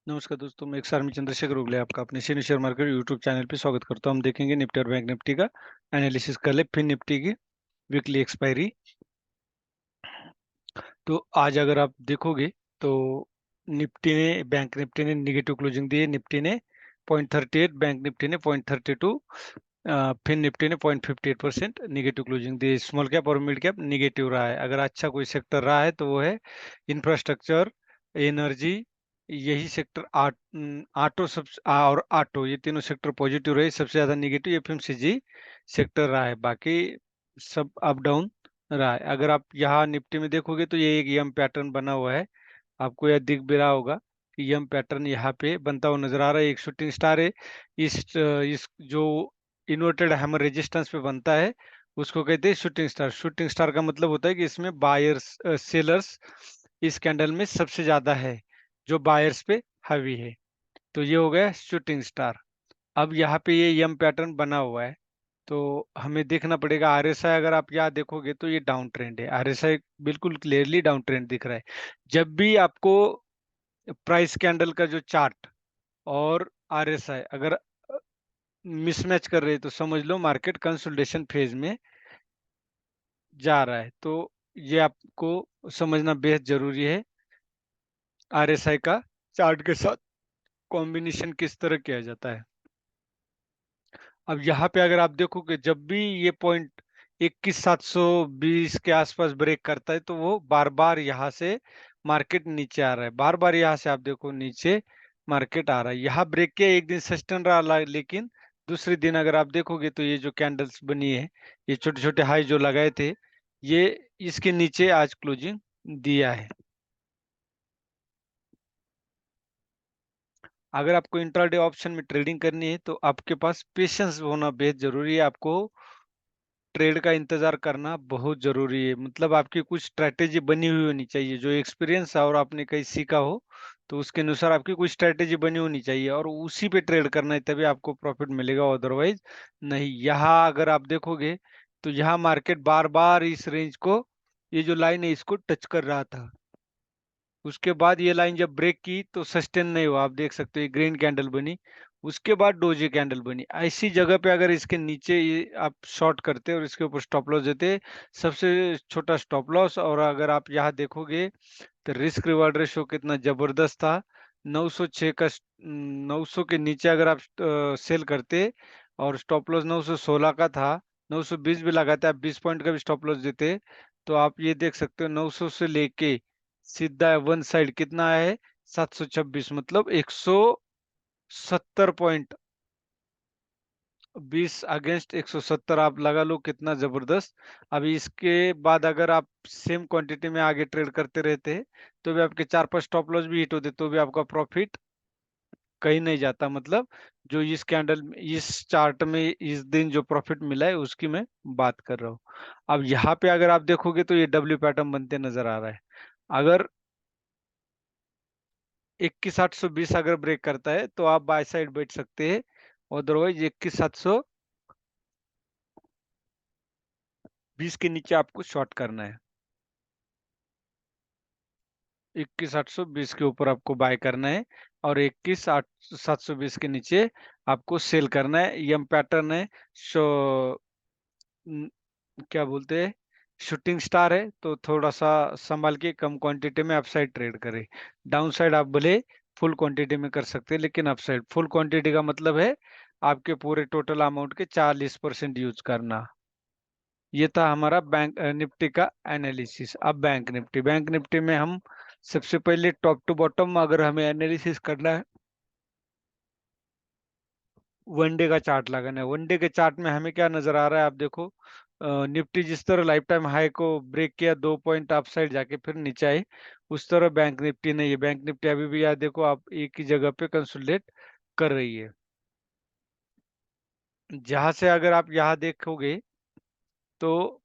नमस्कार दोस्तों, मैं एक में चंद्रशेखर उगले आपका अपने senior share market YouTube channel पे स्वागत करता हूं। हम देखेंगे निफ्टी और बैंक निफ्टी का एनालिसिस कर ले, फिर निफ्टी की वीकली एक्सपायरी। तो आज अगर आप देखोगे तो निफ्टी ने बैंक निफ्टी ने निगेटिव क्लोजिंग दी है। निफ्टी ने 0.38, बैंक निफ्टी ने 0.32, फिर निफ्टी ने 0.58% निगेटिव क्लोजिंग दी है। स्मॉल कैप और मिड कैप निगेटिव रहा है। अगर अच्छा कोई सेक्टर रहा है तो वो है इंफ्रास्ट्रक्चर, एनर्जी, यही सेक्टर ऑटो सब और ऑटो, ये तीनों सेक्टर पॉजिटिव रहे। सबसे ज्यादा निगेटिव एफएमसीजी सेक्टर रहा है, बाकी सब अप डाउन रहा है। अगर आप यहाँ निफ्टी में देखोगे तो ये एक यम पैटर्न बना हुआ है। आपको यह दिख भी रहा होगा कि यम पैटर्न यहाँ पे बनता हुआ नजर आ रहा है। एक शूटिंग स्टार है। इस जो इन्वर्टेड हैमर रेजिस्टेंस पे बनता है उसको कहते हैं शूटिंग स्टार। शूटिंग स्टार का मतलब होता है कि इसमें बायर्स सेलर्स इस कैंडल में सबसे ज्यादा है, जो बायर्स पे हावी है। तो ये हो गया शूटिंग स्टार। अब यहाँ पे ये यम पैटर्न बना हुआ है, तो हमें देखना पड़ेगा। आरएसआई अगर आप यहाँ देखोगे तो ये डाउन ट्रेंड है। आरएसआई बिल्कुल क्लियरली डाउन ट्रेंड दिख रहा है। जब भी आपको प्राइस कैंडल का जो चार्ट और आरएसआई अगर मिसमैच कर रहे हैं तो समझ लो मार्केट कंसोलिडेशन फेज में जा रहा है। तो ये आपको समझना बेहद जरूरी है। आरएसआई का चार्ट के साथ कॉम्बिनेशन किस तरह किया जाता है। अब यहाँ पे अगर आप देखोगे जब भी ये पॉइंट 21,720 के आसपास ब्रेक करता है तो वो बार बार यहाँ से मार्केट नीचे आ रहा है। बार बार यहाँ से आप देखो नीचे मार्केट आ रहा है। यहाँ ब्रेक किया, एक दिन सस्टेन रहा लेकिन दूसरे दिन अगर आप देखोगे तो ये जो कैंडल्स बनी है, ये छोटे छोटे हाई जो लगाए थे, ये इसके नीचे आज क्लोजिंग दिया है। अगर आपको इंट्राडे ऑप्शन में ट्रेडिंग करनी है तो आपके पास पेशेंस होना बेहद जरूरी है। आपको ट्रेड का इंतजार करना बहुत जरूरी है। मतलब आपकी कुछ स्ट्रैटेजी बनी हुई होनी चाहिए, जो एक्सपीरियंस और आपने कहीं सीखा हो तो उसके अनुसार आपकी कुछ स्ट्रैटेजी बनी होनी चाहिए और उसी पे ट्रेड करना है, तभी आपको प्रॉफिट मिलेगा, अदरवाइज नहीं। यहाँ अगर आप देखोगे तो यहाँ मार्केट बार बार इस रेंज को, ये जो लाइन है इसको टच कर रहा था। उसके बाद ये लाइन जब ब्रेक की तो सस्टेन नहीं हुआ। आप देख सकते हो ये ग्रीन कैंडल बनी, उसके बाद डोजी कैंडल बनी। ऐसी जगह पे अगर इसके नीचे ये आप शॉर्ट करते और इसके ऊपर स्टॉप लॉस देते, सबसे छोटा स्टॉप लॉस, और अगर आप यहाँ देखोगे तो रिस्क रिवार्ड रेशो कितना जबरदस्त था। 906 का 900 के नीचे अगर आप सेल करते और स्टॉप लॉस 916 का था, 920 भी लगाते, आप 20 पॉइंट का भी स्टॉप लॉस देते, तो आप ये देख सकते हो 900 से लेके सीधा वन साइड कितना है, 726, मतलब 170 पॉइंट। 20 अगेंस्ट 170 आप लगा लो, कितना जबरदस्त। अभी इसके बाद अगर आप सेम क्वांटिटी में आगे ट्रेड करते रहते तो भी आपके 4-5 स्टॉप लॉस भी हिट होते, तो भी आपका प्रॉफिट कहीं नहीं जाता। मतलब जो इस कैंडल इस चार्ट में इस दिन जो प्रॉफिट मिला है उसकी मैं बात कर रहा हूँ। अब यहाँ पे अगर आप देखोगे तो ये डब्ल्यू पैटर्न बनते नजर आ रहा है। अगर 21,820 अगर ब्रेक करता है तो आप बाय साइड बैठ सकते हैं, अदरवाइज 21,720 के नीचे आपको शॉर्ट करना है। 21,820 के ऊपर आपको बाय करना है और 21,720 के नीचे आपको सेल करना है। यम पैटर्न है। शो न- क्या बोलते हैं, शूटिंग स्टार है, तो थोड़ा सा संभाल के कम क्वांटिटी में अपसाइड ट्रेड करें। डाउन साइड आप भले फुल क्वांटिटी में कर सकते हैं, लेकिन अपसाइड फुल क्वांटिटी का मतलब है आपके पूरे टोटल अमाउंट के 40% यूज करना। ये था हमारा बैंक निफ्टी का एनालिसिस। अब बैंक निफ्टी में हम सबसे पहले टॉप टू बॉटम अगर हमें एनालिसिस करना है, वनडे का चार्ट लगाना है। वनडे के चार्ट में हमें क्या नजर आ रहा है, आप देखो निफ्टी जिस तरह लाइफ टाइम हाई को ब्रेक किया, 2 पॉइंट अप साइड जाके फिर नीचे आई, उस तरह बैंक निफ्टी नहीं है। बैंक निफ्टी अभी भी याद देखो आप एक ही जगह पे कंसोलिडेट कर रही है। जहां से अगर आप यहाँ देखोगे तो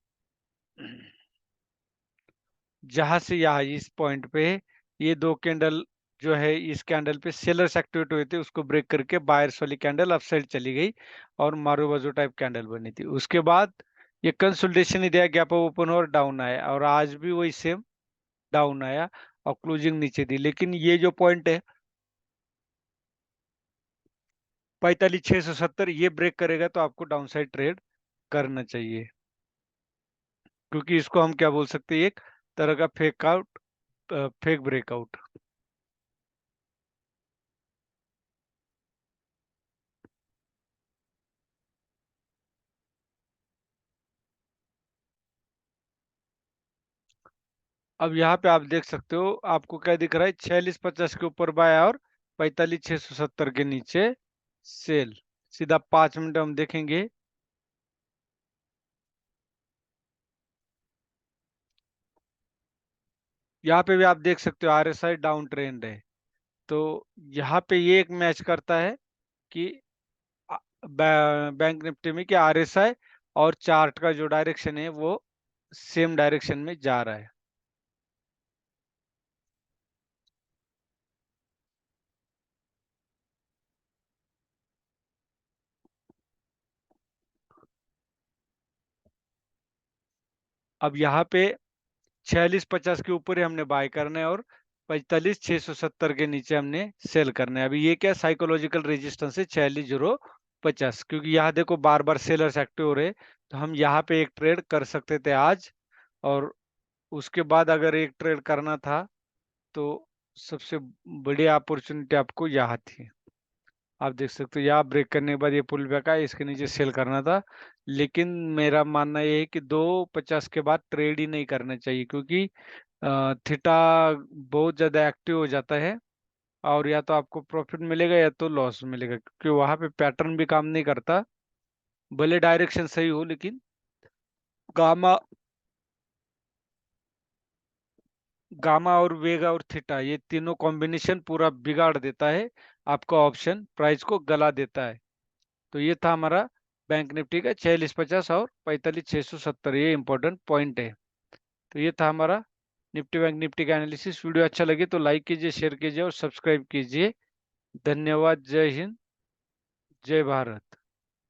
जहां से यहाँ इस पॉइंट पे ये दो कैंडल जो है, इस कैंडल पे सेलर्स एक्टिवेट हुए थे, उसको ब्रेक करके बायर्स वाली कैंडल अप साइड चली गई और मारू बाजू टाइप कैंडल बनी थी। उसके बाद ये कंसोलिडेशन ही दिया, गैप अप ओपन और डाउन आया, और आज भी वही सेम डाउन आया और क्लोजिंग नीचे दी। लेकिन ये जो पॉइंट है 45,670 ये ब्रेक करेगा तो आपको डाउन साइड ट्रेड करना चाहिए, क्योंकि इसको हम क्या बोल सकते हैं, एक तरह का फेक आउट, फेक ब्रेकआउट। अब यहाँ पे आप देख सकते हो, आपको क्या दिख रहा है, 4650 के ऊपर बाय और 45,670 के नीचे सेल। सीधा 5 मिनट हम देखेंगे। यहाँ पे भी आप देख सकते हो आरएसआई डाउन ट्रेंड है। तो यहाँ पे ये एक मैच करता है कि बैंक निफ्टी में कि आरएसआई और चार्ट का जो डायरेक्शन है वो सेम डायरेक्शन में जा रहा है। अब यहाँ पे 4650 के ऊपर ही हमने बाय करना है और 45,670 के नीचे हमने सेल करना है। अभी ये क्या साइकोलॉजिकल रेजिस्टेंस है, 46,050, क्योंकि यहाँ देखो बार बार सेलर्स एक्टिव हो रहे, तो हम यहाँ पे एक ट्रेड कर सकते थे आज, और उसके बाद अगर एक ट्रेड करना था तो सबसे बड़ी अपॉर्चुनिटी आपको यहाँ थी। आप देख सकते हो यहाँ ब्रेक करने के बाद ये पुल बैक आया, इसके नीचे सेल करना था। लेकिन मेरा मानना ये है कि 250 के बाद ट्रेड ही नहीं करना चाहिए, क्योंकि थीटा बहुत ज्यादा एक्टिव हो जाता है, और या तो आपको प्रॉफिट मिलेगा या तो लॉस मिलेगा, क्योंकि वहां पे पैटर्न भी काम नहीं करता। भले डायरेक्शन सही हो, लेकिन गामा गामा और वेगा और थीटा ये तीनों कॉम्बिनेशन पूरा बिगाड़ देता है, आपका ऑप्शन प्राइस को गला देता है। तो ये था हमारा बैंक निफ्टी का 4650 और 45,670, ये इंपॉर्टेंट पॉइंट है। तो ये था हमारा निफ्टी बैंक निफ्टी का एनालिसिस। वीडियो अच्छा लगे तो लाइक कीजिए, शेयर कीजिए और सब्सक्राइब कीजिए। धन्यवाद। जय हिंद, जय भारत।